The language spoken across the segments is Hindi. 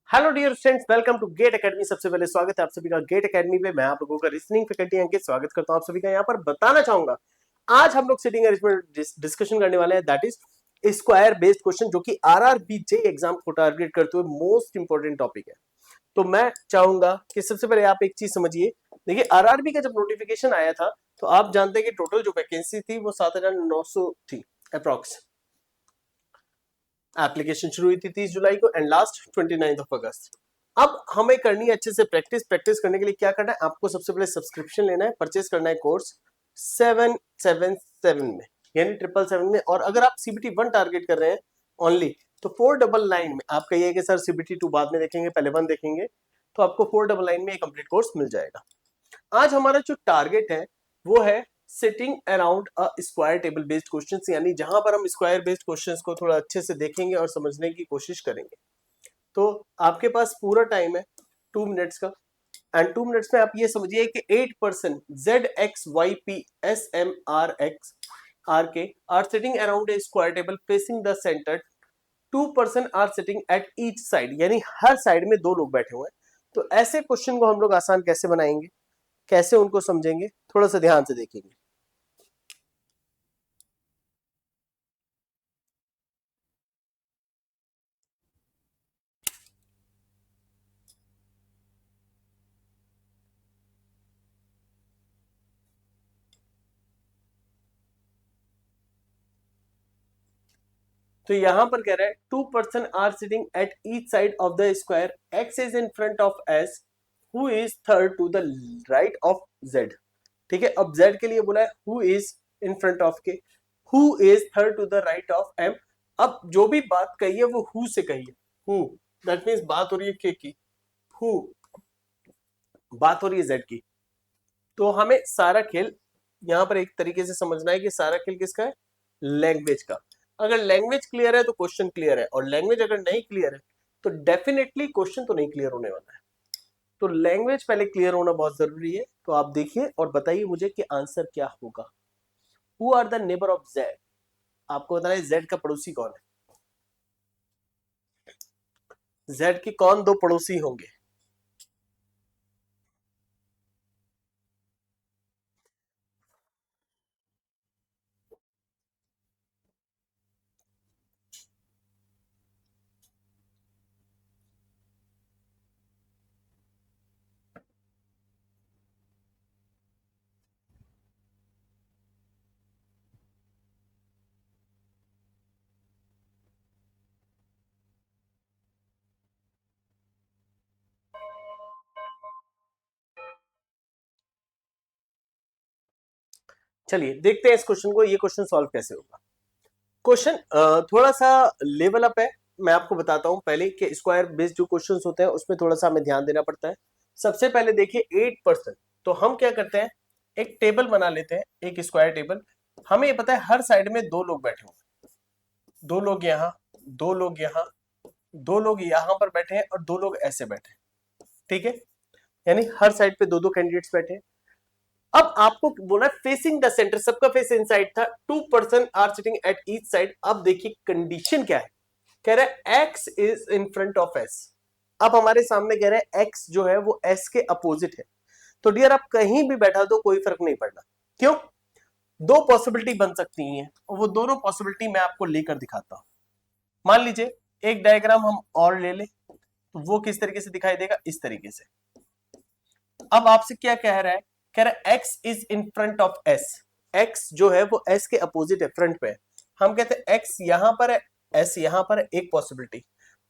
Hello dear students, welcome to GATE academy. सबसे पहले स्वागत है आप सभी का गेट एकेडमी पे। मैं आप लोगों का रीजनिंग फैकल्टी अंकित स्वागत करता हूं आप सभी का। यहाँ पर बताना चाहूंगा आज हम लोग सिटिंग अरेंजमेंट डिस्कशन करने वाले हैं, that is square based question, जो कि आरआरबी एग्जाम को टारगेट करते हुए मोस्ट इंपोर्टेंट टॉपिक है। तो मैं चाहूंगा कि सबसे पहले आप एक चीज समझिए। देखिए, आरआरबी का जब नोटिफिकेशन आया था तो आप जानते हैं कि टोटल जो वैकेंसी थी वो 7,900 थी अप्रॉक्स। एप्लीकेशन शुरू हुई थी 30 जुलाई को एंड लास्ट 29 अगस्त। अब हमें करनी है अच्छे से प्रैक्टिस। प्रैक्टिस करने के लिए क्या करना है, आपको सबसे पहले सब्सक्रिप्शन लेना है, परचेज करना है कोर्स 777 में, यानी 777 में। और अगर आप सीबीटी 1 टारगेट कर रहे हैं ओनली, तो 499 में आप कहिए कि सर सीबीटी 2 बाद में देखेंगे, पहले 1 देखेंगे, तो आपको 499 में एक कंप्लीट कोर्स मिल जाएगा। आज हमारा जो टारगेट है वो है sitting around a square table based questions, यानी जहां पर हम स्क्वायर बेस्ड क्वेश्चंस को थोड़ा अच्छे से देखेंगे और समझने की कोशिश करेंगे। तो आपके पास पूरा टाइम है 2 मिनट्स का, एंड 2 मिनट्स में आप ये समझिए कि 8% Z X Y P S M R X R K are sitting around a square table facing the centre. 2% are sitting at each side, यानी हर साइड में 2 लोग बैठे हुए हैं। तो ऐसे क्वेश्चन को हम लोग आसान कैसे बनाएंगे, कैसे उनको समझेंगे, थोड़ा सा ध्यान से देखेंगे। तो यहां पर कह रहा है 2% are sitting at each side of the square, X is in front of S, who is third to the right of Z. ठीक है, अब जेड के लिए बोला है who is in front of K, who is third to the right of M. अब जो भी बात कही है वो हु से कही है, हु, दैट मीन्स बात हो रही है के की, हु बात हो रही है जेड की। तो हमें सारा खेल यहां पर एक तरीके से समझना है कि सारा खेल किसका है, लैंग्वेज का। अगर लैंग्वेज क्लियर है तो क्वेश्चन क्लियर है, और लैंग्वेज अगर नहीं क्लियर है तो डेफिनेटली क्वेश्चन तो नहीं क्लियर होने वाला है। तो लैंग्वेज पहले क्लियर होना बहुत जरूरी है। तो आप देखिए और बताइए मुझे कि आंसर क्या होगा। Who are the neighbour of Z, आपको बताना है जेड का पड़ोसी कौन है। जेड के कौन 2 पड़ोसी होंगे। चलिए देखते हैं इस क्वेश्चन को, ये क्वेश्चन सॉल्व कैसे होगा। क्वेश्चन थोड़ा सा लेवल अप है। मैं आपको बताता हूं पहले कि स्क्वायर बेस्ड जो क्वेश्चंस होते हैं उसमें थोड़ा सा हमें ध्यान देना पड़ता है। सबसे पहले देखिए 8%, तो हम क्या करते हैं, एक टेबल बना लेते हैं, एक स्क्वायर टेबल। हमें ये पता है हर साइड में 2 लोग बैठे हुए हैं, 2 लोग यहाँ, 2 लोग यहाँ, 2 लोग यहाँ पर बैठे हैं और 2 लोग ऐसे बैठे हैं। ठीक है, यानी हर साइड पे 2-2 कैंडिडेट्स बैठे हैं। अब आपको बोला फेसिंग द सेंटर, सबका फेस इनसाइड था, 2% are sitting at each side. अब देखिए कंडीशन क्या है, कह रहा है X is in front of S. अब हमारे सामने कह रहा है एक्स जो है वो एस के अपोजिट है। तो डियर आप कहीं भी बैठा दो कोई फर्क नहीं पड़ना। क्यों, 2 पॉसिबिलिटी बन सकती हैं और वो दोनों पॉसिबिलिटी मैं आपको लेकर दिखाता हूं। मान लीजिए एक डायग्राम हम और ले ले, तो वो किस तरीके से दिखाई देगा, इस तरीके से। अब आपसे क्या कह रहा है, कह रहा है x is in front of s। x जो है वो s के अपोजिट है, फ्रंट पे है। हम कहते हैं x यहां पर है, s यहां पर है, एक पॉसिबिलिटी।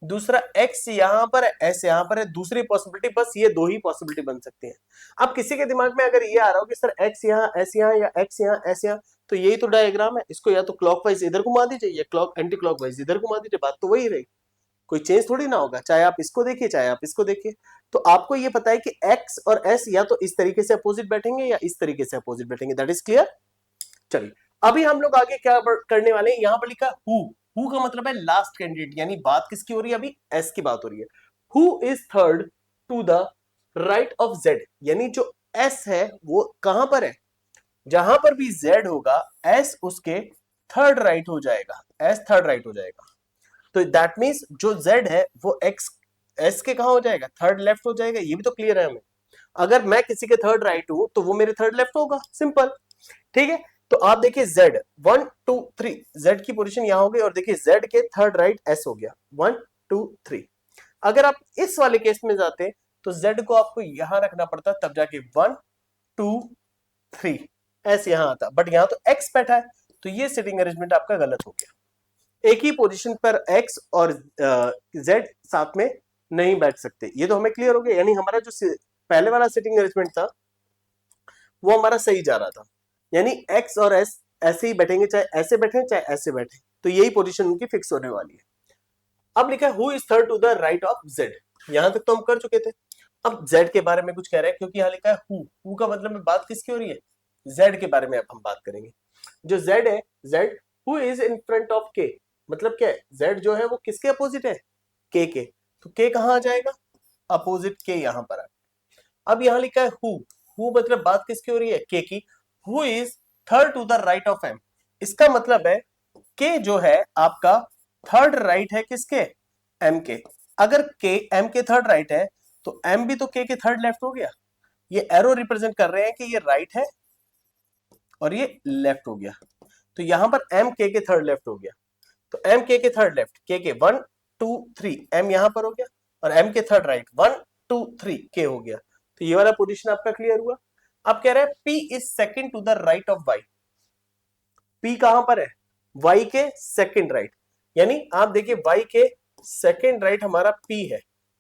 दूसरा x यहां पर है, s यहां पर है, दूसरी पॉसिबिलिटी। बस ये 2 ही पॉसिबिलिटी बन सकती हैं। अब किसी के दिमाग में अगर ये आ रहा हो कि सर x यहां, s यहां, या x यहां, s यहां, तो यही तो डायग्राम है, इसको या तो क्लॉकवाइज इधर घुमा दीजिए या क्लॉक एंटी क्लॉकवाइज इधर घुमा दीजिए, बात तो वही रहेगी, कोई चेंज थोड़ी ना होगा, चाहे आप इसको देखिए चाहे आप इसको देखिए। तो आपको ये पता है कि x और s या तो इस तरीके से अपोजिट बैठेंगे या इस तरीके से अपोजिट बैठेंगे, दैट इज क्लियर। चलिए अभी हम लोग आगे क्या करने वाले हैं, यहां पर लिखा हु का मतलब है लास्ट कैंडिडेट, यानी बात किसकी हो रही है, अभी s की बात हो रही है। Who is third to the right of z, यानी जो s है वो कहां पर है, जहां पर भी z होगा s उसके थर्ड राइट हो जाएगा, s थर्ड राइट हो जाएगा। तो दैट मीन्स जो z है वो x एस के कहाँ हो जाएगा, थर्ड लेफ्ट हो जाएगा, ये भी तो क्लियर है हमें। अगर मैं किसी के थर्ड राइट हूं तो वो मेरे थर्ड लेफ्ट होगा, सिंपल। ठीक है, तो आप देखिए Z 1 2 3, Z की पोजीशन यहां हो गई, और देखिए Z के थर्ड राइट S हो गया 1 2 3। अगर आप इस वाले केस में जाते तो Z को आपको यहां रखना पड़ता, तब जाके 1 2 3 S यहां आता, बट यहां तो X बैठा है, तो ये सिटिंग अरेंजमेंट आपका गलत हो गया। एक ही पोजीशन पर X और Z साथ में नहीं बैठ सकते, ये तो हमें क्लियर हो गया। यानी हमारा जो पहले वाला सिटिंग अरेंजमेंट था वो हमारा सही जा रहा था, यानी X और S ऐसे ही बैठेंगे, चाहे ऐसे बैठे चाहे ऐसे बैठे, तो यही पोजीशन उनकी फिक्स होने वाली है। अब लिखा है who is third to the right of Z, यहां तक तो हम कर चुके थे। अब Z के बारे में कुछ कह रहे हैं, क्योंकि यहां लिखा है हु का मतलब में बात किसकी हो रही है, Z के बारे में अब हम बात करेंगे। जो Z है, Z who is in front of K, मतलब क्या है, Z जो है वो किसके अपोजिट है, K के, तो K कहां आ जाएगा, अपोजिट K यहां पर आ। अब यहां लिखा है हु मतलब बात किसकी हो रही है, K की। Who is third to the right of M, इसका मतलब है K जो है आपका थर्ड राइट है किसके, M के। अगर K M के थर्ड राइट है तो M भी तो K के थर्ड लेफ्ट हो गया। ये एरो रिप्रेजेंट कर रहे हैं कि ये राइट है और ये लेफ्ट हो गया, तो यहां पर M K के थर्ड लेफ्ट हो गया। तो M K के थर्ड लेफ्ट, K के 1 2 3, M यहां पर हो गया, और M के थर्ड राइट 1 2 3 K हो गया। तो ये वाला पोजीशन आपका क्लियर हुआ। अब कह रहा है P is second to the right of Y, P कहां पर है, Y के सेकंड राइट, यानी आप देखिए Y के सेकंड राइट हमारा P है।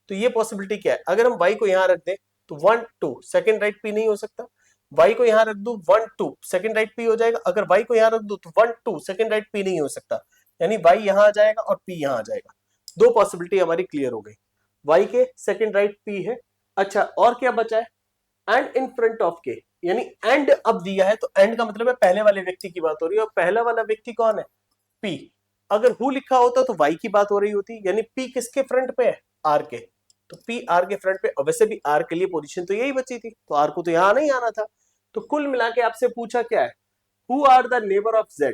तो ये पॉसिबिलिटी क्या है, अगर हम Y को यहां रख दें तो 1 2 सेकंड राइट P नहीं हो सकता, Y को यहां रख दू 1 2 सेकंड राइट P हो जाएगा, अगर Y को यहां रख दू तो 1 2 सेकंड राइट P नहीं हो सकता, यानी Y यहां आ जाएगा और P यहां आ जाएगा। दो पॉसिबिलिटी हमारी क्लियर हो गई, Y के सेकंड राइट P है। अच्छा, और क्या बचा है, एंड इन फ्रंट ऑफ के, यानी एंड अब दिया है तो एंड का मतलब है पहले वाले व्यक्ति की बात हो रही है, और पहला वाला व्यक्ति कौन है, P। अगर हु लिखा होता तो Y की बात हो रही होती, यानी P किसके फ्रंट पे है, R के, तो P R के फ्रंट पे, और वैसे भी R के लिए पोजीशन तो यही बची थी, तो R को तो यहां नहीं आना था। तो कुल मिला के आपसे पूछा क्या है, who are the neighbour of Z,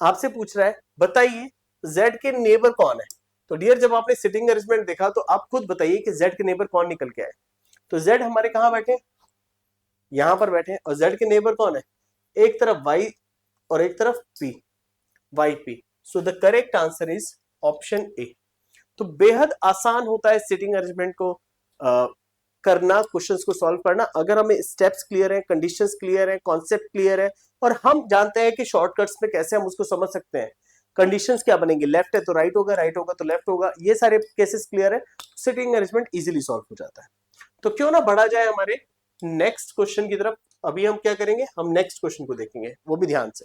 आपसे पूछ रहा है बताइए Z के नेबर कौन है। तो डियर जब आपने सिटिंग अरेंजमेंट देखा तो आप खुद बताइए कि Z के नेबर कौन निकल के आए। तो Z हमारे कहां बैठे, यहां पर बैठे, और Z के नेबर कौन है, एक तरफ Y और एक तरफ P, YP। So the correct answer is option A. तो बेहद आसान होता है सिटिंग अरेंजमेंट को करना, क्वेश्चंस को सॉल्व करना, अगर हमें स्टेप्स क्लियर है, कंडीशंस क्लियर है, कॉन्सेप्ट क्लियर है, और हम जानते हैं कि शॉर्टकट्स में कैसे हम उसको समझ सकते हैं। कंडीशंस क्या बनेंगे, लेफ्ट है तो राइट होगा, राइट होगा तो लेफ्ट होगा, ये सारे केसेस क्लियर है, सिटिंग अरेंजमेंट इजीली सॉल्व हो जाता है। तो क्यों ना बढ़ा जाए हमारे नेक्स्ट क्वेश्चन की तरफ। अभी हम क्या करेंगे, हम नेक्स्ट क्वेश्चन को देखेंगे, वो भी ध्यान से।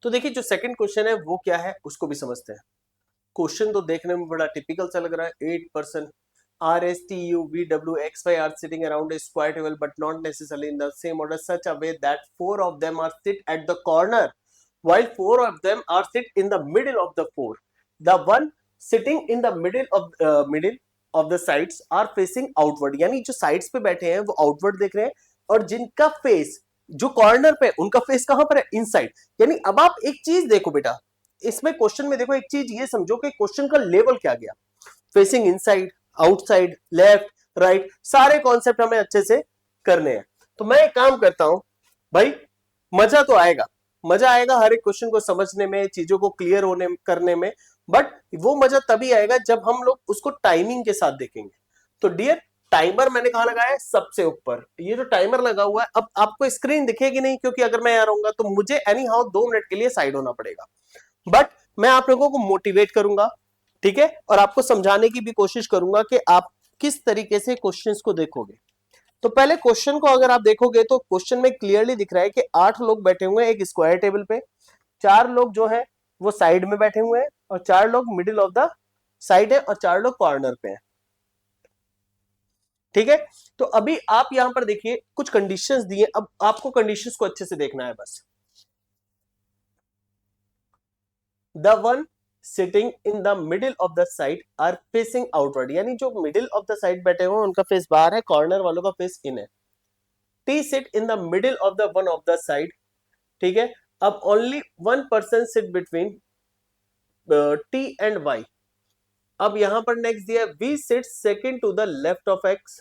तो देखिए जो सेकंड क्वेश्चन है वो क्या है उसको भी समझते हैं। क्वेश्चन तो देखने में बड़ा टिपिकल सा लग रहा है, 8% RSTUVWXY are sitting around a square table but not necessarily in the same order such a way that 4 of them are sit at the corner while 4 of them are sit in the middle of the 4. The one sitting in the middle of the sides are facing outward, यानी जो साइड्स पे बैठे हैं वो आउटवर्ड देख रहे हैं, और जिनका फेस जो कॉर्नर पे उनका फेस कहां पर है, इनसाइड। यानी अब आप एक चीज देखो बेटा, इसमें क्वेश्चन में देखो एक चीज ये समझो कि क्वेश्चन का लेवल क्या गया, facing inside, outside, left right, सारे कॉन्सेप्ट हमें अच्छे से करने हैं। तो मैं एक काम करता हूं भाई, मजा तो आएगा, मजा आएगा हर एक क्वेश्चन को समझने में, चीजों को क्लियर होने करने में, बट वो मजा तभी आएगा जब हम लोग उसको टाइमिंग के साथ देखेंगे। तो डियर टाइमर मैंने कहा लगाया है, सबसे ऊपर ये जो टाइमर लगा हुआ है, अब आपको स्क्रीन दिखेगी नहीं क्योंकि अगर मैं यहाँ रहूंगा तो मुझे एनी हाउ 2 मिनट के लिए साइड होना पड़ेगा, बट मैं आप लोगों को मोटिवेट करूंगा, ठीक है, और आपको समझाने की भी कोशिश करूंगा कि आप किस तरीके से क्वेश्चंस को देखोगे। तो पहले क्वेश्चन को अगर आप देखोगे तो क्वेश्चन में क्लियरली दिख रहा है कि 8 लोग बैठे हुए हैं एक स्क्वायर टेबल पे, 4 लोग जो है वो साइड में बैठे हुए हैं, और 4 लोग मिडिल ऑफ द साइड है, और 4 लोग कॉर्नर पे हैं, ठीक है। तो अभी आप यहां पर देखिए कुछ कंडीशंस दिए, अब आपको कंडीशंस को अच्छे से देखना है बस। The one sitting in the middle of the side are facing outward, यानी जो मिडिल ऑफ द साइड बैठे हुए हैं उनका फेस बाहर है, कॉर्नर वालों का फेस इन है। T sit in the middle of the one of the side, ठीक है। अब only one person sit between T and Y. अब यहां पर नेक्स्ट दिया V sit second to the left of X,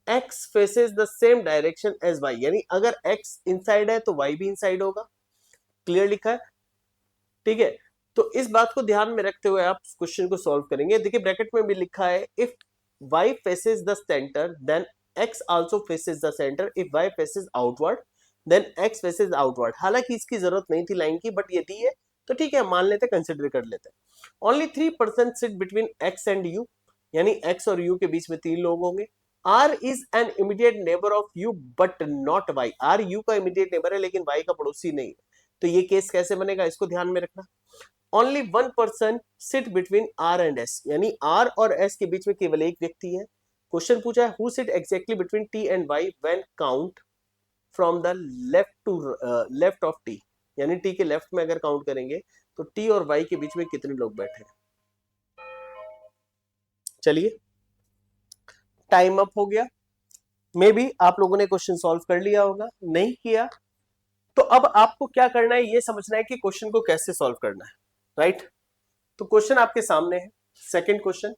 X faces the same direction as Y, यानी अगर एक्स इनसाइड है तो वाई भी इनसाइड होगा। क्लियर लिखा है, ठीक है। तो इस बात को ध्यान में रखते हुए आप क्वेश्चन को सॉल्व करेंगे। देखिए ब्रैकेट में भी लिखा है if y faces the center then x also faces the center, if y faces outward then x faces outward। हालांकि इसकी जरूरत नहीं थी लाइन की, बट ये दी है तो ठीक है, मान लेते, कंसिडर कर लेते हैं। Only 3% sit between x and u, यानी x और u के बीच में 3 लोग होंगे। r is an immediate neighbour of u but not y, r u का इमीडिएट नेबर है लेकिन y का पड़ोसी नहीं है। तो ये केस कैसे बनेगा, इसको ध्यान में रखना। Only 1% sit between R and S, यानी आर और एस के बीच में केवल एक व्यक्ति है। क्वेश्चन पूछा है who sit exactly between T and Y when count from the left to left of T, यानी टी के लेफ्ट में अगर काउंट करेंगे तो टी और वाई के बीच में कितने लोग बैठे हैं। चलिए टाइम अप हो गया, मे बी आप लोगों ने क्वेश्चन सॉल्व कर लिया होगा, नहीं किया तो अब आपको क्या करना है ये समझना है कि क्वेश्चन को कैसे सॉल्व करना है, राइट। तो क्वेश्चन आपके सामने है, सेकंड क्वेश्चन।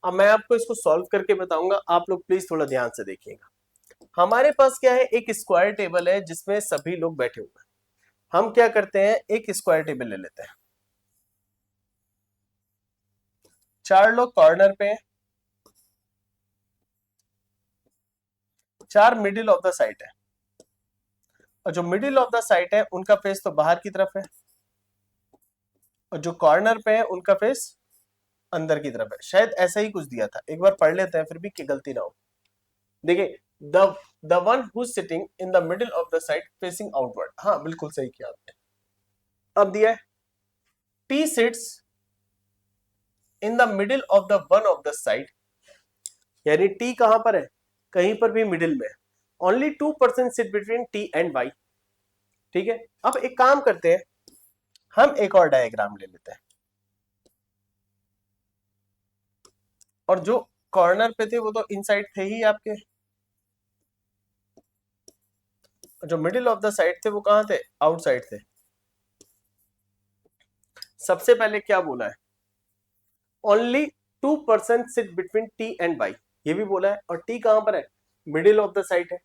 अब मैं आपको इसको सॉल्व करके बताऊंगा, आप लोग प्लीज थोड़ा ध्यान से देखिएगा। हमारे पास क्या है, एक स्क्वायर टेबल है जिसमें सभी लोग बैठे हुए हैं। हम क्या करते हैं, एक स्क्वायर टेबल ले लेते हैं, 4 लोग कॉर्नर पे हैं, 4 मिडिल ऑफ द साइट है, और जो मिडिल ऑफ द साइट है उनका फेस तो बाहर की तरफ है, और जो कॉर्नर पे है उनका फेस अंदर की तरफ है। शायद ऐसा ही कुछ दिया था, एक बार पढ़ लेते हैं फिर भी कि गलती ना हो। देखिए the one who sitting in the middle of the side facing outward, हाँ बिल्कुल सही किया आपने। अब दिया है T sits in the middle of the one of the side, यानी टी कहां पर है, कहीं पर भी मिडिल में। Only 2% sit between T and Y, ठीक है। अब एक काम करते हैं, हम एक और डायग्राम ले लेते हैं, और जो कॉर्नर पे थे वो तो इनसाइड थे ही आपके, जो मिडिल ऑफ द साइड थे वो कहां थे, आउटसाइड थे। सबसे पहले क्या बोला है, only 2% sit between T and Y, ये भी बोला है, और टी कहां पर है, मिडिल ऑफ द साइड है,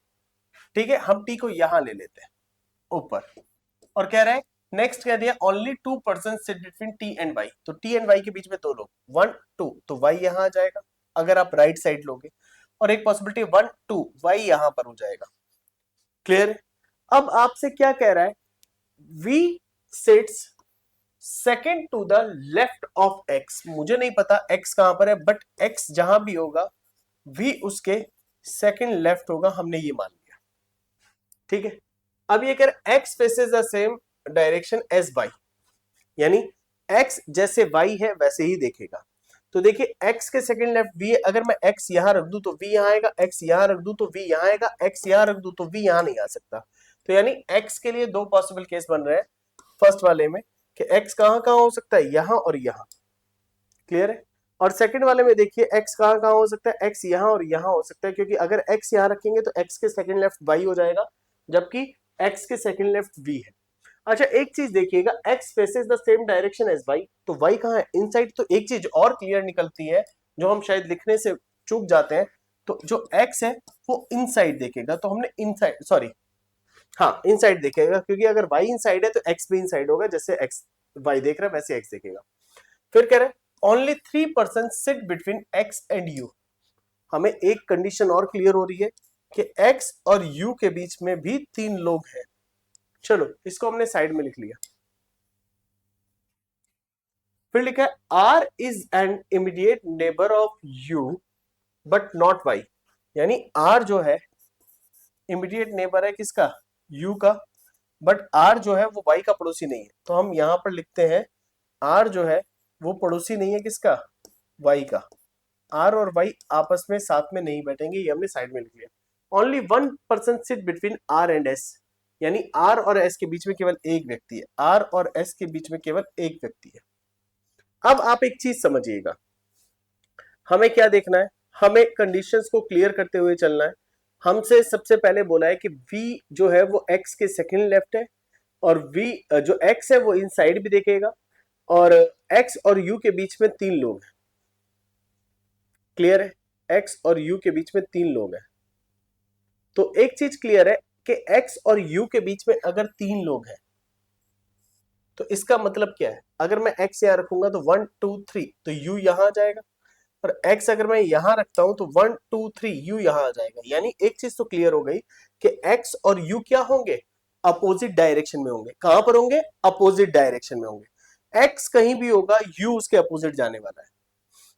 ठीक है। हम टी को यहां ले लेते हैं ऊपर, और कह रहा है नेक्स्ट कह दिया only 2% sit between T and Y, तो टी एंड वाई के बीच में 2 लोग, 1 2, तो वाई यहां आ जाएगा अगर आप राइट साइड लोगे, और एक पॉसिबिलिटी 1 2 वाई यहां पर हो जाएगा। क्लियर। अब आपसे क्या कह रहा है, V sits second to the left of X, मुझे नहीं पता एक्स कहां पर है, बट एक्स जहां भी होगा वी उसके सेकेंड लेफ्ट होगा, हमने ये मान लिया, ठीक है। अब ये कह रहा है X faces the same direction as Y, यानी एक्स जैसे वाई है वैसे ही देखेगा। तो देखिए एक्स के सेकंड लेफ्ट वी, अगर मैं एक्स यहां रख दूं तो वी यहां आएगा, एक्स यहां रख दूं तो वी यहां आएगा, एक्स यहां रख दूं तो वी यहां नहीं आ सकता। तो यानी एक्स के लिए 2 पॉसिबल केस बन रहे हैं फर्स्ट वाले में, कि एक्स कहां कहां हो सकता है, यहां और यहां। क्लियर है। और सेकंड वाले में देखिए एक्स कहां कहां हो सकता है, एक्स यहां और यहां हो सकता है, क्योंकि अगर एक्स यहां रखेंगे तो एक्स के सेकंड लेफ्ट वाई हो जाएगा, जबकि एक्स के सेकंड लेफ्ट वी है। अच्छा एक चीज देखिएगा, x faces the same direction as y, तो y कहां है, इनसाइड। तो एक चीज और क्लियर निकलती है जो हम शायद लिखने से चूक जाते हैं, तो जो x है वो इनसाइड देखेगा, तो हमने इनसाइड, सॉरी हाँ इनसाइड देखेगा, क्योंकि अगर y इनसाइड है तो x भी इनसाइड होगा, जैसे x y देख रहा है वैसे x देखेगा। फिर कह रहे हैं only 3% sit between x and u, हमें एक कंडीशन और क्लियर हो रही है कि x और u के बीच में भी 3 लोग हैं। चलो इसको हमने साइड में लिख लिया। फिर लिखा है R is an immediate neighbour of U but not Y, यानी R जो है इमीडिएट नेबर है किसका, U का, बट R जो है वो Y का पड़ोसी नहीं है। तो हम यहां पर लिखते हैं R जो है वो पड़ोसी नहीं है किसका, Y का। R और Y आपस में साथ में नहीं बैठेंगे, ये हमने साइड में लिख लिया। Only 1% sit between R and S, यानी R और S के बीच में केवल एक व्यक्ति है, R और S के बीच में केवल एक व्यक्ति है। अब आप एक चीज समझिएगा, हमें क्या देखना है, हमें कंडीशंस को क्लियर करते हुए चलना है। हमसे सबसे पहले बोला है कि V जो है वो X के सेकंड लेफ्ट है, और V जो X है वो इनसाइड भी देखेगा, और x और u के बीच में 3 लोग हैं। क्लियर है? x और u के बीच में 3 लोग हैं। तो एक चीज क्लियर है कि x और u के बीच में अगर 3 लोग हैं तो इसका मतलब क्या है? अगर मैं x यहां रखूंगा तो 1 2 3 तो u यहां आ जाएगा, और x अगर मैं यहां रखता हूं तो 1 2 3 u यहां आ जाएगा। यानी एक चीज तो क्लियर हो गई कि x और u क्या होंगे? अपोजिट डायरेक्शन में होंगे। कहां पर होंगे? अपोजिट डायरेक्शन में होंगे। x कहीं भी होगा, u उसके अपोजिट जाने वाला है।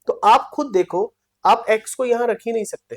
तो आप खुद देखो, आप x को यहां रख ही नहीं सकते,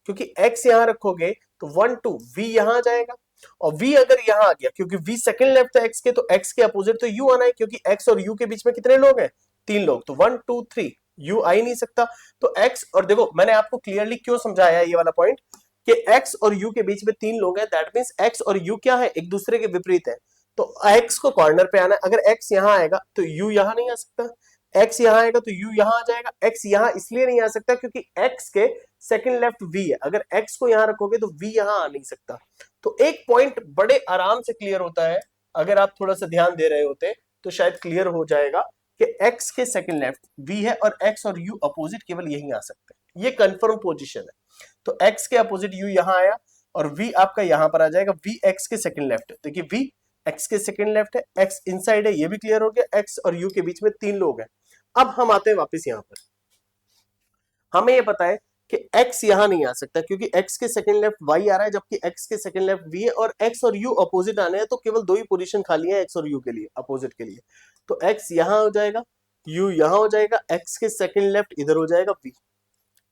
क्योंकि x यहां रखोगे तो 1 2 v यहां आ जाएगा, और v अगर यहां आ गया, क्योंकि v सेकंड लेफ्ट है x के, तो x के अपोजिट तो u आना है, क्योंकि x और u के बीच में कितने लोग हैं? 3 लोग। तो 1 2 3 u आ ही नहीं सकता। तो x, और देखो मैंने आपको क्लियरली क्यों समझाया ये वाला पॉइंट कि x और u के बीच में 3 लोग हैं, दैट मींस x और u क्या है? एक दूसरे के विपरीत है। तो x को कॉर्नर पे आना है। अगर x यहां आएगा तो u यहां नहीं आ सकता, x यहां आएगा तो u यहां आ जाएगा। x यहां इसलिए नहीं आ सकता क्योंकि x के सेकंड लेफ्ट v है। अगर x को यहां रखोगे तो v यहां आ नहीं सकता। तो एक पॉइंट बड़े आराम से क्लियर होता है, अगर आप थोड़ा सा ध्यान दे रहे होते तो शायद क्लियर हो जाएगा कि x के सेकंड लेफ्ट v है और x और u अपोजिट केवल यही आ सकते हैं। ये कंफर्म पोजीशन है। तो x के अपोजिट u यहां आया और v आपका यहां पर आ जाएगा। v x के सेकंड लेफ्ट है, देखिए v x के सेकंड लेफ्ट है, x इनसाइड है, ये भी क्लियर हो गया। x और u के बीच में 3 लोग हैं। अब हम आते हैं वापस यहां पर। हमें ये पता है कि x यहां नहीं आ सकता, क्योंकि x के सेकंड लेफ्ट y आ रहा है, जबकि x के सेकंड लेफ्ट v है, और x और u अपोजिट आने हैं, तो केवल 2 ही पोजीशन खाली है x और u के लिए, अपोजिट के लिए। तो x यहां हो जाएगा, u यहां हो जाएगा, x के सेकंड लेफ्ट इधर हो जाएगा v।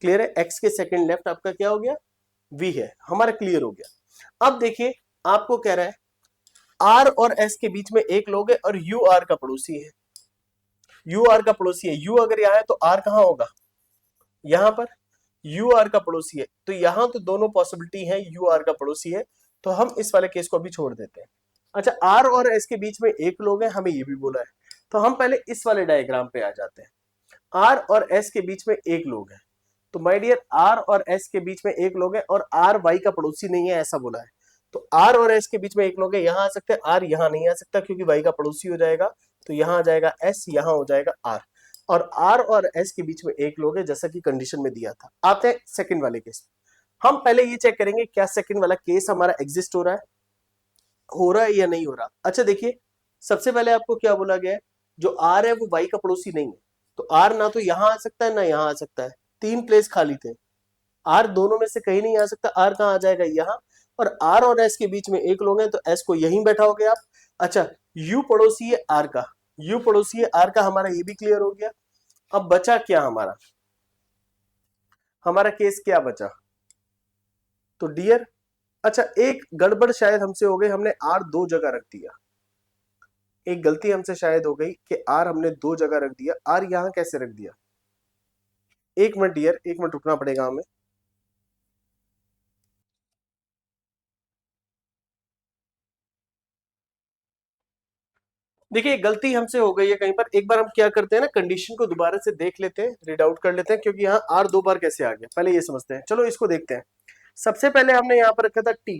क्लियर है? x के सेकंड लेफ्ट आपका क्या हो गया? v है। हमारा क्लियर हो गया। अब देखिए, आपको कह रहा है r और s के बीच में एक लोग है और u r का पड़ोसी है। u r का पड़ोसी है, u अगर यहां है तो r कहां होगा? यहां पर। यू आर का पड़ोसी है, तो यहां तो दोनों पॉसिबिलिटी है, यू आर का पड़ोसी है, तो हम इस वाले केस को भी छोड़ देते हैं। अच्छा, आर और एस के बीच में एक लोग है, हमें ये भी बोला है, तो हम पहले इस वाले डायग्राम पे आ जाते हैं। आर और एस के बीच में एक लोग है, तो माय डियर आर और एस के बीच में एक लोग है और आर वाई का पड़ोसी नहीं है, ऐसा बोला है। तो आर और एस के बीच में एक लोग है, यहां आ सकते हैं, आर यहां नहीं आ सकता क्योंकि वाई का पड़ोसी हो जाएगा, तो यहां आ जाएगा एस, यहां हो जाएगा आर। और आर और एस के बीच में एक लोग है, जैसा कि कंडीशन में दिया था। आते हैं सेकंड वाले केस। हम पहले ये चेक करेंगे क्या सेकंड वाला केस हमारा एग्जिस्ट हो रहा है या नहीं हो रहा। अच्छा देखिए, सबसे पहले आपको क्या बोला गया है? जो आर है वो वाई का पड़ोसी नहीं है, तो आर ना तो यहां आ सकता है ना यहां आ सकता है, 3 प्लेस खाली थे। आर दोनों में से कहीं नहीं आ सकता, आर कहां आ जाएगा? यहां। और एस के बीच में एक लोग हैं, तो एस को यहीं बैठाओगे आप। अच्छा, यू पड़ोसी है आर का, यू पड़ोसी है आर का, हमारा ये भी क्लियर हो गया। अब बचा क्या हमारा? हमारा केस क्या बचा? तो डियर, अच्छा एक गड़बड़ शायद हमसे हो गई, हमने आर 2 जगह रख दिया। एक गलती हमसे शायद हो गई कि आर हमने 2 जगह रख दिया। आर यहां कैसे रख दिया? एक मिनट डियर, एक मिनट रुकना पड़ेगा हमें। देखिए गलती हमसे हो गई है कहीं पर। एक बार हम क्या करते हैं ना, कंडीशन को दोबारा से देख लेते हैं, रीड आउट कर लेते हैं, क्योंकि यहाँ आर 2 बार कैसे आ गया पहले ये समझते हैं। चलो इसको देखते हैं। सबसे पहले हमने यहाँ पर रखा था टी,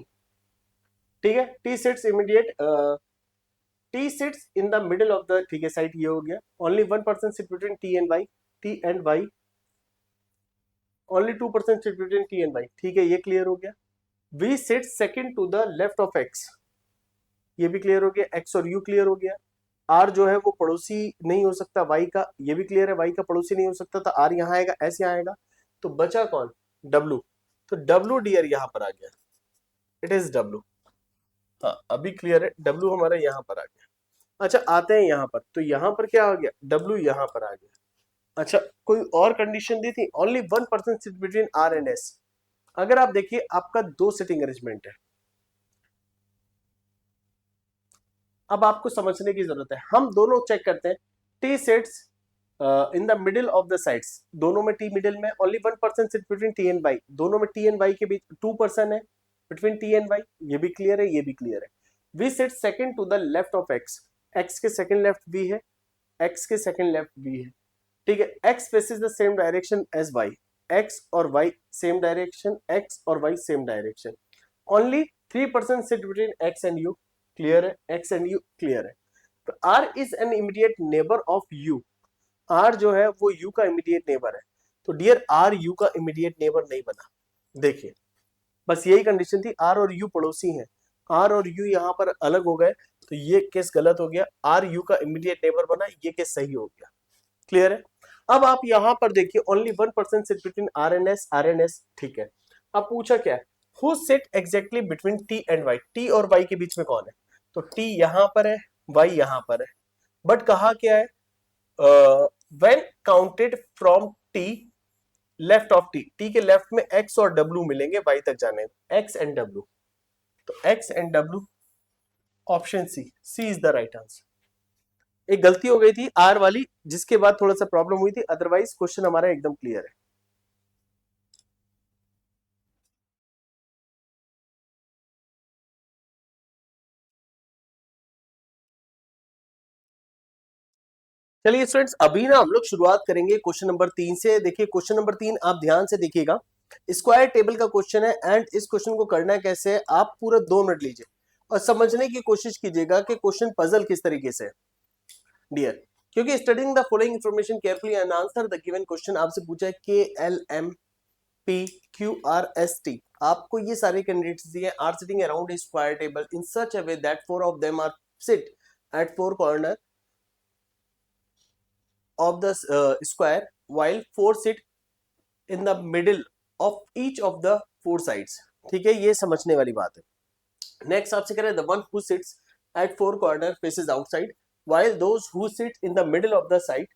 ठीक है, T sits immediate, T sits in the middle of the, ठीक है, साइड, ये हो गया। Only 1% sit between T and Y, T and Y, only 2% sit between T and Y, ठीक है, ये क्लियर हो गया। V sit second to the left of X, ये भी क्लियर हो गया। एक्स और यू क्लियर हो गया। आर जो है वो पड़ोसी नहीं हो सकता वाई का, ये भी क्लियर है, वाई का पड़ोसी नहीं हो सकता, तो आर यहाँ आएगा, एस यहाँ आएगा। तो बचा कौन? डब्लू। तो डब्लू डियर यहाँ पर आ गया, इट इज डब्लू। हाँ अभी क्लियर है, डब्लू हमारा यहाँ पर आ गया। अच्छा आते हैं यहाँ पर, तो यहाँ पर क्या आ गया? डब्लू यहाँ पर आ गया। अच्छा, कोई और कंडीशन दी थी? Only 1% sit between R and S. अगर आप देखिए, आपका 2 सिटिंग अरेंजमेंट है। अब आपको समझने की जरूरत है, हम दोनों चेक करते हैं। T sets in the middle of the sides, दोनों में टी मिडिल में, only 1% sit between T and Y, दोनों में टी एंड वाई के बीच 2% है बिटवीन टी एंड वाई, ये भी क्लियर है, ये भी क्लियर है। V sit second to the left of X, X के सेकंड लेफ्ट वी है, एक्स के सेकंड लेफ्ट वी है, ठीक है। X faces the same direction as Y, X और वाई सेम डायरेक्शन, एक्स और Y same direction. Only 3% sit between X and U, clear है, एक्स एंड यू क्लियर है। R is an immediate neighbour of U, R जो है वो यू का इमीडिएट नेबर है, तो डियर आर यू का इमीडिएट नेबर नहीं बना। देखिए बस यही कंडीशन थी, आर और यू पड़ोसी हैं, आर और यू यहाँ पर अलग हो गए, तो ये केस गलत हो गया, आर यू का इमीडिएट नेबर बना, ये केस सही हो गया। क्लियर है। अब आप यहाँ पर देखिए only 1% sit between R and S, ठीक है। अब पूछा क्या है, who sit exactly between T and Y, T और वाई के बीच में कौन है, तो टी यहाँ पर है, वाई यहाँ पर है, बट कहा क्या है, when counted from T left of T, T के लेफ्ट में एक्स और डब्ल्यू मिलेंगे वाई तक जाने में, एक्स एंड डब्ल्यू, तो X and W, option C, C is the right answer. एक गलती हो गई थी आर वाली, जिसके बाद थोड़ा सा प्रॉब्लम हुई थी, अदरवाइज क्वेश्चन हमारा एकदम क्लियर है। चलिए स्टूडेंट्स, अभी ना हम लोग शुरुआत करेंगे क्वेश्चन नंबर 3 से। देखिए क्वेश्चन नंबर 3 आप ध्यान से देखिएगा, स्क्वायर टेबल का क्वेश्चन है, एंड इस क्वेश्चन को करना कैसे है, आप पूरा 2 मिनट लीजिए और समझने की कोशिश कीजिएगा कि क्वेश्चन पजल किस तरीके से है डियर, क्योंकि studying the following information carefully and answer the given question, आपसे पूछा है के L M P Q R S T, आपको ये सारे कैंडिडेट्स दिए are sitting around a square table in such a way that 4 of them are sit at 4 corners of the square while 4 sit in the middle of each of the 4 sides। ठीक है, ये समझने वाली बात है। नेक्स्ट आपसे कह रहे हैं the one who sits eight 4 corner faces outside while those who sit in the middle of the side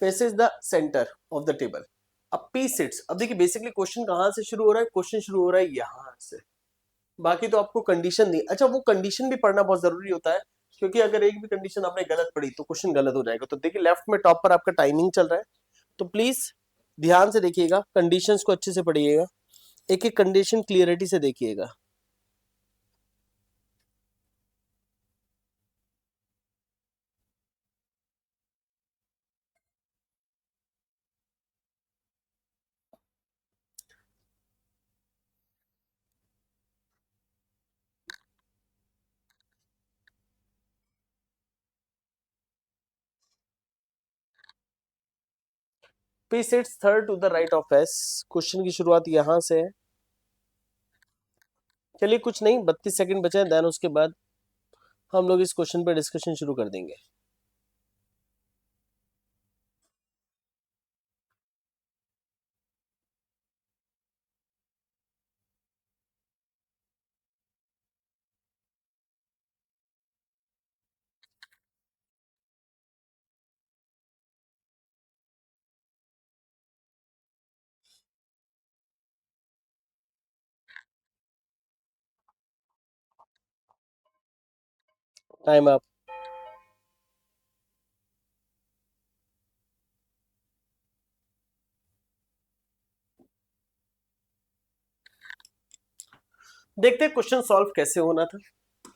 faces the center of the table। अब P sits, अब देखिए बेसिकली क्वेश्चन कहाँ से शुरू हो रहा है, क्वेश्चन शुरू हो रहा है यहाँ से, बाकी तो आपको कंडीशन दी। अच्छा वो कंडीशन भी पढ़ना बहुत जरूरी होता है, क्योंकि अगर एक भी कंडीशन आपने गलत पढ़ी तो क्वेश्चन गलत हो जाएगा। तो देखिए लेफ्ट में टॉप पर आपका टाइमिंग चल रहा है, तो प्लीज ध्यान से देखिएगा, कंडीशंस को अच्छे से पढ़िएगा, एक एक कंडीशन क्लियरिटी से देखिएगा। P sits third to the right of S, question की शुरुआत यहां से है। चलिए कुछ नहीं, 32 सेकंड बचे हैं, देन उसके बाद हम लोग इस क्वेश्चन पर डिस्कशन शुरू कर देंगे। Time up. देखते हैं क्वेश्चन सॉल्व कैसे होना था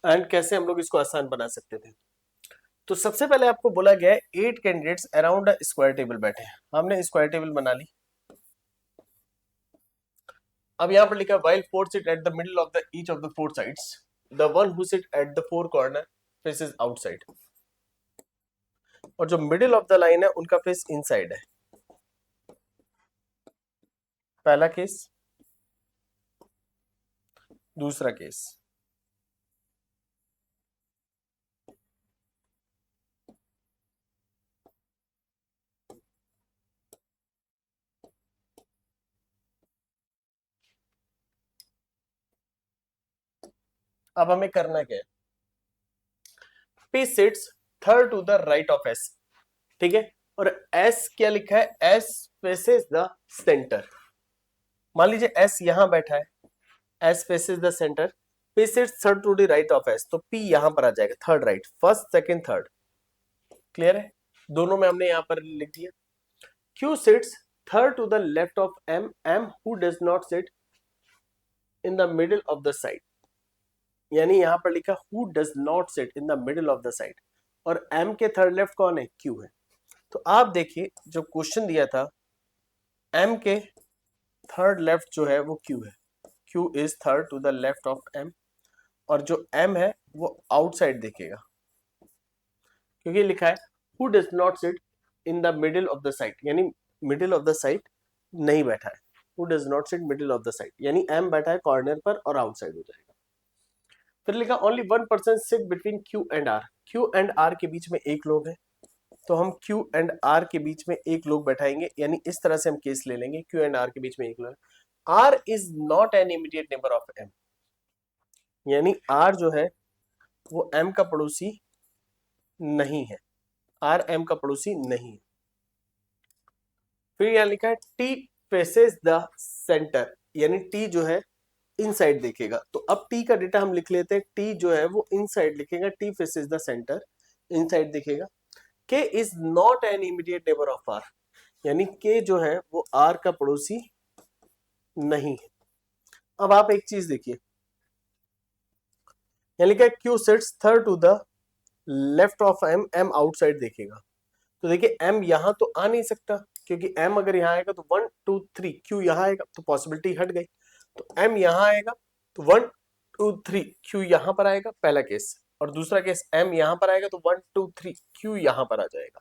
एंड कैसे हम लोग इसको आसान बना सकते थे। तो सबसे पहले आपको बोला गया है 8 candidates around a square table बैठे हैं, हमने स्क्वायर टेबल बना ली। अब यहाँ पर लिखा है while 4 sit at the middle of the each of the 4 sides, the one who sit at the 4 corner faces outside, और जो मिडिल ऑफ द लाइन है उनका फेस इनसाइड है। पहला केस, दूसरा केस। अब हमें करना क्या है, P sits third to the right of S, ठीक है, और S क्या लिखा है, S faces the center। मान लीजिए S यहां बैठा है, S faces the center, P sits third to the right of S, तो P यहां पर आ जाएगा, third right, first second third. Clear है, दोनों में हमने यहां पर लिख दिया। Q sits third to the left of M, M who does not sit in the middle of the side, यानी यहां पर लिखा who does not sit in the middle of the side, और M के थर्ड लेफ्ट कौन है, Q है। तो आप देखिए जो क्वेश्चन दिया था, M के थर्ड लेफ्ट जो है वो Q है, Q is third to the left of M, और जो M है वो आउटसाइड देखेगा, क्योंकि लिखा है who does not sit in the middle of the site, यानी मिडिल ऑफ द साइट नहीं बैठा है। Who does not sit middle of the site यानी एम बैठा है कॉर्नर पर और आउटसाइड हो जाएगा। फिर लिखा only 1% sit between Q and R, Q and R के बीच में एक लोग है, तो हम Q एंड R के बीच में एक लोग बैठाएंगे, यानी इस तरह से हम केस ले लेंगे Q एंड R के बीच में एक लोग। R is not an immediate neighbour of M, यानी R जो है वो M का पड़ोसी नहीं है, R M का पड़ोसी नहीं है। फिर यहां लिखा है T फेसेस द सेंटर, यानी T जो है इनसाइड देखेगा। तो अब T का डेटा हम लिख लेते हैं, T जो है वो इनसाइड लिखेगा, T faces the centre, inside देखेगा। K is not an immediate neighbour of R, यानी K जो है वो R का पड़ोसी नहीं है। अब आप एक चीज देखिए, यानी कि Q sits third to the left of M, M outside देखेगा। तो देखिए M यहां तो आ नहीं सकता, क्योंकि M अगर यहां आएगा तो 1 2 3, Q यहां आएगा तो पॉसिबिलिटी हट गई। तो M यहां आएगा तो 1 2 3, Q यहां पर आएगा, पहला केस। और दूसरा केस M यहां पर आएगा तो 1 2 3, Q यहां पर आ जाएगा।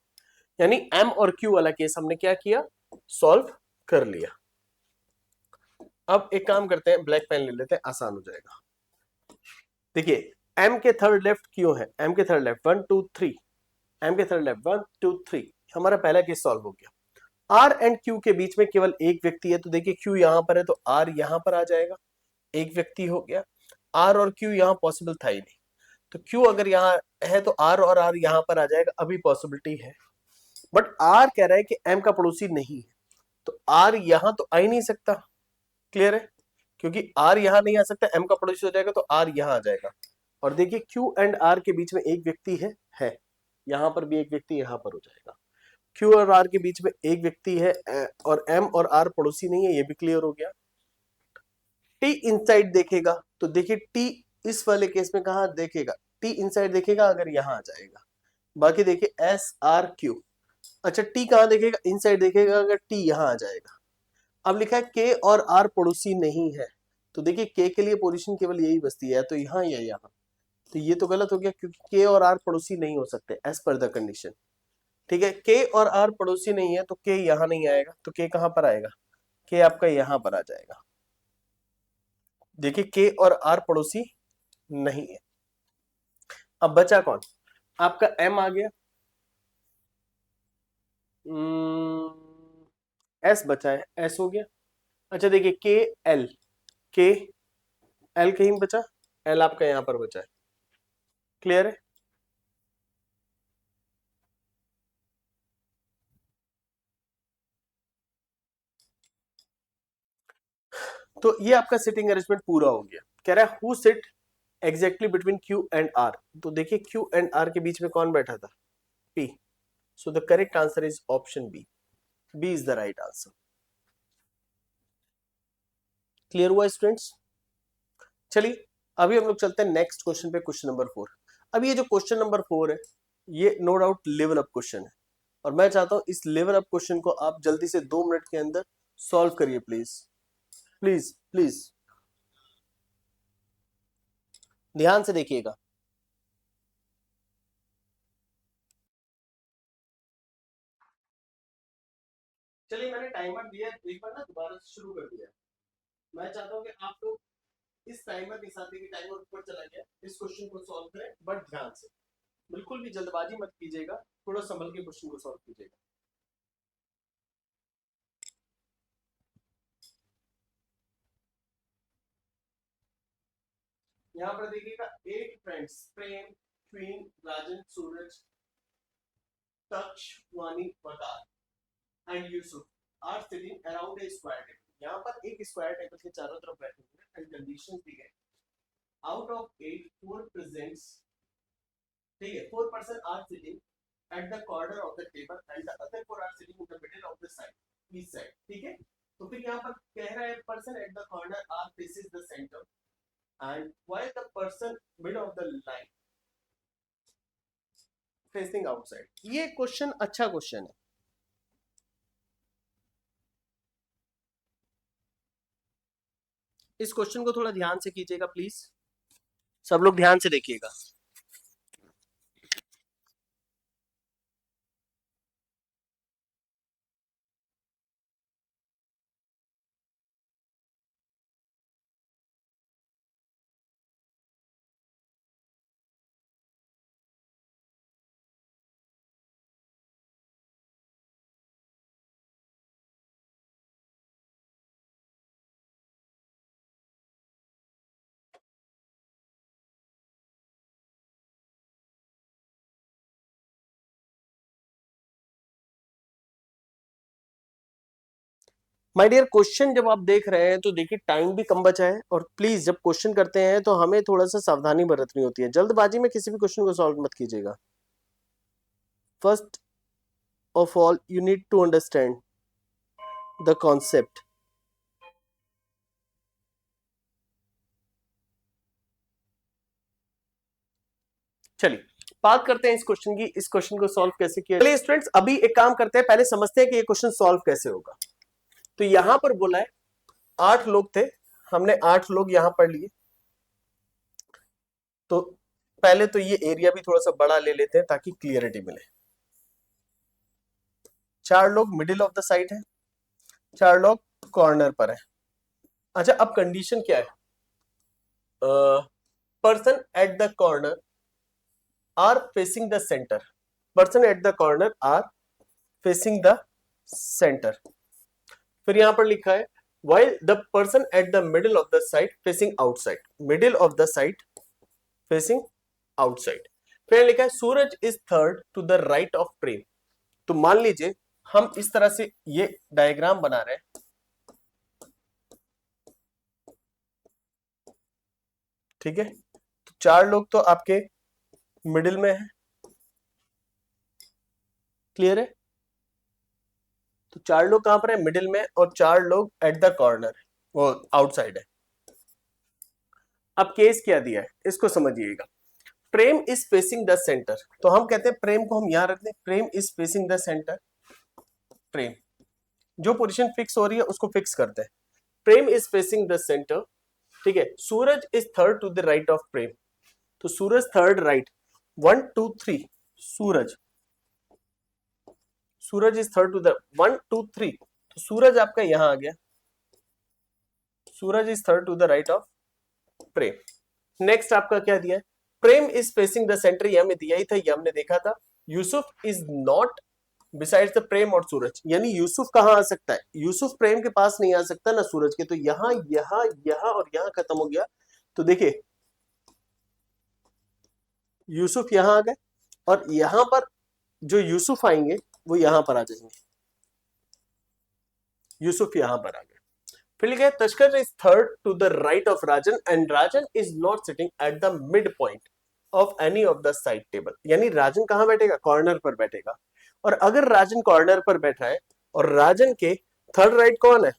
यानी M और Q वाला केस हमने क्या किया, सॉल्व कर लिया। अब एक काम करते हैं, ब्लैक पेन ले लेते हैं, आसान हो जाएगा। देखिए M के थर्ड लेफ्ट क्यों है, M के थर्ड लेफ्ट 1 2 3, M के थर्ड लेफ्ट 1 2 3, हमारा पहला केस सॉल्व हो गया। R एंड Q के बीच में केवल एक व्यक्ति है, तो देखिए Q यहां पर है तो R यहां पर आ जाएगा, एक व्यक्ति हो गया। R और Q यहां पॉसिबल था ही नहीं, तो Q अगर यहां है तो R और R यहां पर आ जाएगा, अभी पॉसिबिलिटी है। बट R कह रहा है कि M का पड़ोसी नहीं है, तो R यहां तो आ ही नहीं सकता, क्लियर है, क्योंकि R यहां नहीं आ सकता, M का पड़ोसी हो जाएगा तो R यहां आ जाएगा। और देखिए Q एंड R के बीच में एक व्यक्ति है, यहां पर भी एक व्यक्ति यहां पर हो जाएगा। Q और R के बीच में एक व्यक्ति है और M और R पड़ोसी नहीं है, ये भी क्लियर हो गया। T इनसाइड देखेगा, तो देखिए T इस वाले केस में कहा देखेगा, T इनसाइड देखेगा अगर यहां आ जाएगा। बाकी देखिए S R Q, अच्छा T कहां देखेगा, इनसाइड देखेगा अगर T यहां आ जाएगा। अब लिखा है K और R पड़ोसी नहीं है, तो देखिए K के लिए पोजीशन केवल यही बचती है, तो यहां या यहां, तो ये तो गलत हो गया क्योंकि K और R पड़ोसी नहीं हो सकते एज पर द कंडीशन। ठीक है, K और R पड़ोसी नहीं है तो K यहां नहीं आएगा, तो K कहां पर आएगा, K आपका यहां पर आ जाएगा। देखिए K और R पड़ोसी नहीं है। अब बचा कौन, आपका M आ गया, S बचा है, S हो गया। अच्छा देखिए K L, K L कहीं बचा, L आपका यहां पर बचा है, क्लियर है। तो ये आपका सिटिंग अरेंजमेंट पूरा हो गया। कह रहा है who sit exactly between Q and R, तो देखिए Q एंड R के बीच में कौन बैठा था, P, so the correct answer is option B, B is the right answer. Clear हुआ स्टूडेंट्स। चलिए अभी हम लोग चलते हैं नेक्स्ट क्वेश्चन पे, क्वेश्चन नंबर 4। अब ये जो क्वेश्चन नंबर 4 है ये no doubt level up question है, और मैं चाहता हूं इस लेवल अप क्वेश्चन को आप जल्दी से 2 मिनट के अंदर सॉल्व करिए, प्लीज प्लीज प्लीज, ध्यान से देखिएगा। चलिए मैंने टाइमर दिया, एक बार ना दोबारा से शुरू कर दिया। मैं चाहता हूं कि आप लोग इस टाइमर के साथ, देखिए टाइमर ऊपर चला गया, इस क्वेश्चन को सॉल्व करें, बट ध्यान से, बिल्कुल भी जल्दबाजी मत कीजिएगा, थोड़ा संभल के क्वेश्चन को सॉल्व कीजिएगा। यहाँ पर देखिएगा 8 friends, Prem, Queen, Rajan, Suraj, Taksh, Vani, Waqar and Yusuf are sitting around a square table. यहाँ पर एक स्क्वायर टेबल के चारों तरफ बैठे हुए हैं एंड कंडीशंस दी गई। आउट ऑफ 8 4 प्रेजेंट्स, ठीक है, 4 person are sitting at the corner of the table and the other 4 are sitting in the middle of the side, each side, ठीक है। तो फिर यहाँ पर कह रहा है person at the corner are faces the centre and while the person mid of the line facing outside. ये क्वेश्चन अच्छा क्वेश्चन है, इस क्वेश्चन को थोड़ा ध्यान से कीजिएगा प्लीज, सब लोग ध्यान से देखिएगा। माय डियर, क्वेश्चन जब आप देख रहे हैं तो देखिए टाइम भी कम बचा है, और प्लीज जब क्वेश्चन करते हैं तो हमें थोड़ा सा सावधानी बरतनी होती है, जल्दबाजी में किसी भी क्वेश्चन को सॉल्व मत कीजिएगा। First of all you need to understand the concept. चलिए बात करते हैं इस क्वेश्चन की, इस क्वेश्चन को सॉल्व कैसे किया। चलिए स्टूडेंट्स, अभी एक काम करते हैं, पहले समझते हैं कि ये क्वेश्चन सॉल्व कैसे होगा। तो यहां पर बोला है 8 लोग थे, हमने 8 लोग यहां पढ़ लिए। तो पहले तो ये एरिया भी थोड़ा सा बड़ा ले लेते हैं ताकि क्लियरिटी मिले। 4 लोग मिडिल ऑफ द साइड है, 4 लोग कॉर्नर पर है। अच्छा, अब कंडीशन क्या है? Person at the corner are facing the centre. Person at the corner are facing the centre. फिर यहां पर लिखा है while the person at the middle of the site facing outside, middle of the site facing outside। फिर लिखा है Suraj is third to the right of Prem. तो मान लीजिए हम इस तरह से ये डायग्राम बना रहे हैं, ठीक है। तो 4 लोग तो आपके मिडिल में है, क्लियर है। तो 4 लोग कहां पर है? मिडिल में, और 4 लोग एट द कॉर्नर, वो आउटसाइड है। अब केस क्या दिया है इसको समझिएगा। प्रेम इज फेसिंग द सेंटर, तो हम कहते हैं प्रेम को हम यहां रख दें, प्रेम इज फेसिंग द सेंटर। प्रेम जो पोजीशन फिक्स हो रही है उसको फिक्स करते हैं। Prem is facing the centre, ठीक है। Suraj is third to the right of Prem, तो Suraj third right, 1 2 3। Suraj, Suraj is third to the 1 2 3, तो सूरज आपका यहां आ गया। Suraj is third to the right of Prem. Next आपका क्या दिया है? Prem is facing the centre, ये हमें दिया ही था, ये हमने देखा था। Yusuf is not besides the प्रेम और सूरज, यानी यूसुफ कहां आ सकता है? यूसुफ प्रेम के पास नहीं आ सकता ना सूरज के, तो यहां यहां यहां और यहां खत्म हो गया। तो देखिए यूसुफ यहां आ गए, और यहां पर जो यूसुफ आएंगे वो यहां पर आ जाएंगे। यूसुफ यहां पर आ गए। फिर लिखा है तस्कर is third to the right of Rajan and Rajan is not sitting at the mid point of any of the side table, यानी राजन कहां बैठेगा? कॉर्नर पर बैठेगा। और अगर राजन कॉर्नर पर बैठा है और राजन के थर्ड राइट कौन है?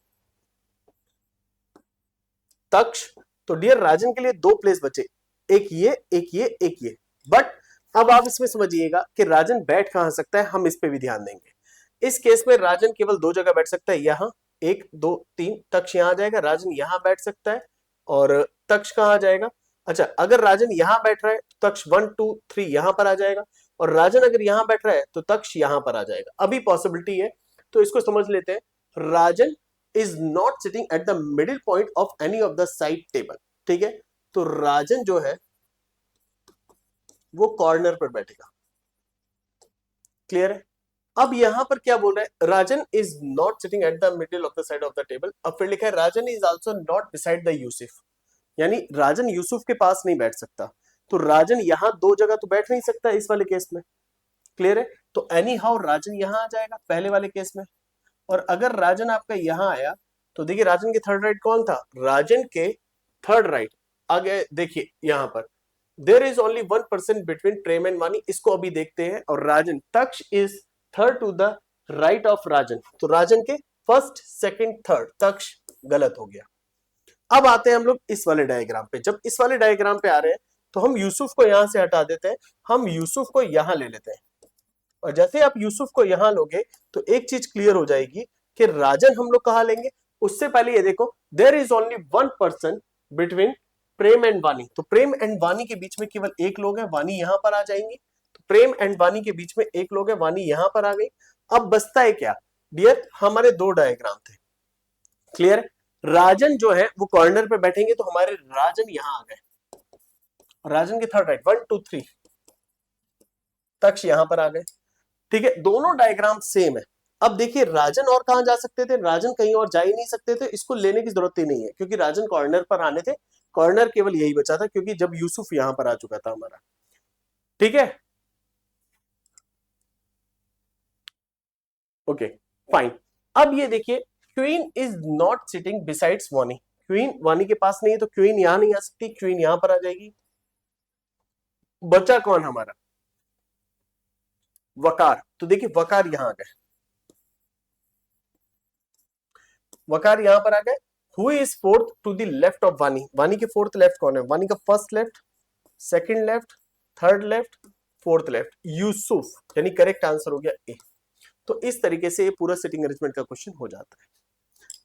तक्ष। तो डियर राजन के लिए 2 प्लेस बचे, एक ये एक ये एक ये। बट अब आप इसमें समझिएगा कि राजन बैठ कहां सकता है, हम इस पे भी ध्यान देंगे। इस केस में राजन केवल 2 जगह बैठ सकता है, यहां 1 2 3, तक्ष यहां आ जाएगा, राजन यहां बैठ सकता है, और तक्ष कहां आ जाएगा? अच्छा, अगर राजन यहां बैठ रहा है तो तक्ष 1 2 3 यहां पर आ जाएगा, और राजन अगर यहां बैठ रहा है तो तक्ष यहां पर आ जाएगा। अभी पॉसिबिलिटी है, तो इसको समझ लेते हैं। Rajan is not sitting at the middle point of any of the side table, ठीक है। तो राजन जो है वो कॉर्नर पर बैठेगा, क्लियर है। अब यहां पर क्या बोल रहा है? Rajan is not sitting at the middle of the side of the table. अब फिर लिखा है Rajan is also not beside the Yusuf, यानी राजन यूसुफ के पास नहीं बैठ सकता। तो राजन यहां 2 जगह तो बैठ नहीं सकता इस वाले केस में, क्लियर है। तो एनी हाउ राजन यहां आ जाएगा पहले वाले केस में। और अगर राजन आपका यहां आया तो देखिए राजन के थर्ड राइट कौन था? राजन के थर्ड राइट आगे देखिए यहां पर there is only 1% between Prem and Vani, इसको अभी देखते हैं। और Rajan, Taksh is third to the right of Rajan, तो राजन के फर्स्ट सेकंड थर्ड, तक्ष गलत हो गया। अब आते हैं हम लोग इस वाले डायग्राम पे। जब इस वाले डायग्राम पे आ रहे हैं तो हम यूसुफ को यहां से हटा देते हैं, हम यूसुफ को यहां ले लेते हैं। और जैसे आप यूसुफ को यहां लोगे तो एक चीज क्लियर हो जाएगी कि राजन हम लोग कहां लेंगे। उससे पहले ये देखो, there is only 1% between Prem and Vani, तो प्रेम एंड वानी के बीच में केवल एक लोग है, वानी यहां पर आ जाएंगी। तो प्रेम एंड वानी के बीच में एक लोग है, वानी यहां पर आ गई। अब बचता है क्या डियर? हमारे 2 डायग्राम थे, क्लियर। राजन जो है वो कॉर्नर पे बैठेंगे, तो हमारे राजन यहां आ गए, राजन के थर्ड राइट 1 2 3, तक्ष यहां पर आ गए, ठीक है। दोनों डायग्राम सेम है। अब देखिए राजन और कहां जा सकते थे? राजन कहीं और जा ही नहीं सकते थे, इसको लेने की जरूरत ही नहीं है क्योंकि राजन कॉर्नर पर आने थे। कॉर्नर केवल यही बचा था क्योंकि जब यूसुफ यहां पर आ चुका था हमारा, ठीक है। Okay fine. अब ये देखिए queen is not sitting besides वानी, क्वीन वानी के पास नहीं है तो क्वीन यहां नहीं आ सकती, क्वीन यहां पर आ जाएगी। बचा कौन हमारा? वकार। तो देखिए वकार यहां आ गए, वकार यहां पर आ गए। Who is fourth to the left of Vani, Vani के फोर्थ लेफ्ट कौन है? वानी का first left, second left, third left, fourth left, Yusuf, यानी करेक्ट आंसर हो गया ए। तो इस तरीके से ये पूरा सिटिंग अरेंजमेंट का क्वेश्चन हो जाता है।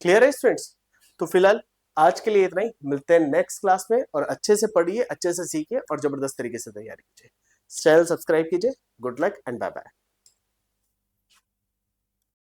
क्लियर है स्टूडेंट्स? तो फिलहाल आज के लिए इतना ही, मिलते हैं नेक्स्ट क्लास में। और अच्छे से पढ़िए, अच्छे से सीखिए और जबरदस्त तरीके से तैयारी कीजिए। चैनल सब्सक्राइब कीजिए। Good luck and bye bye.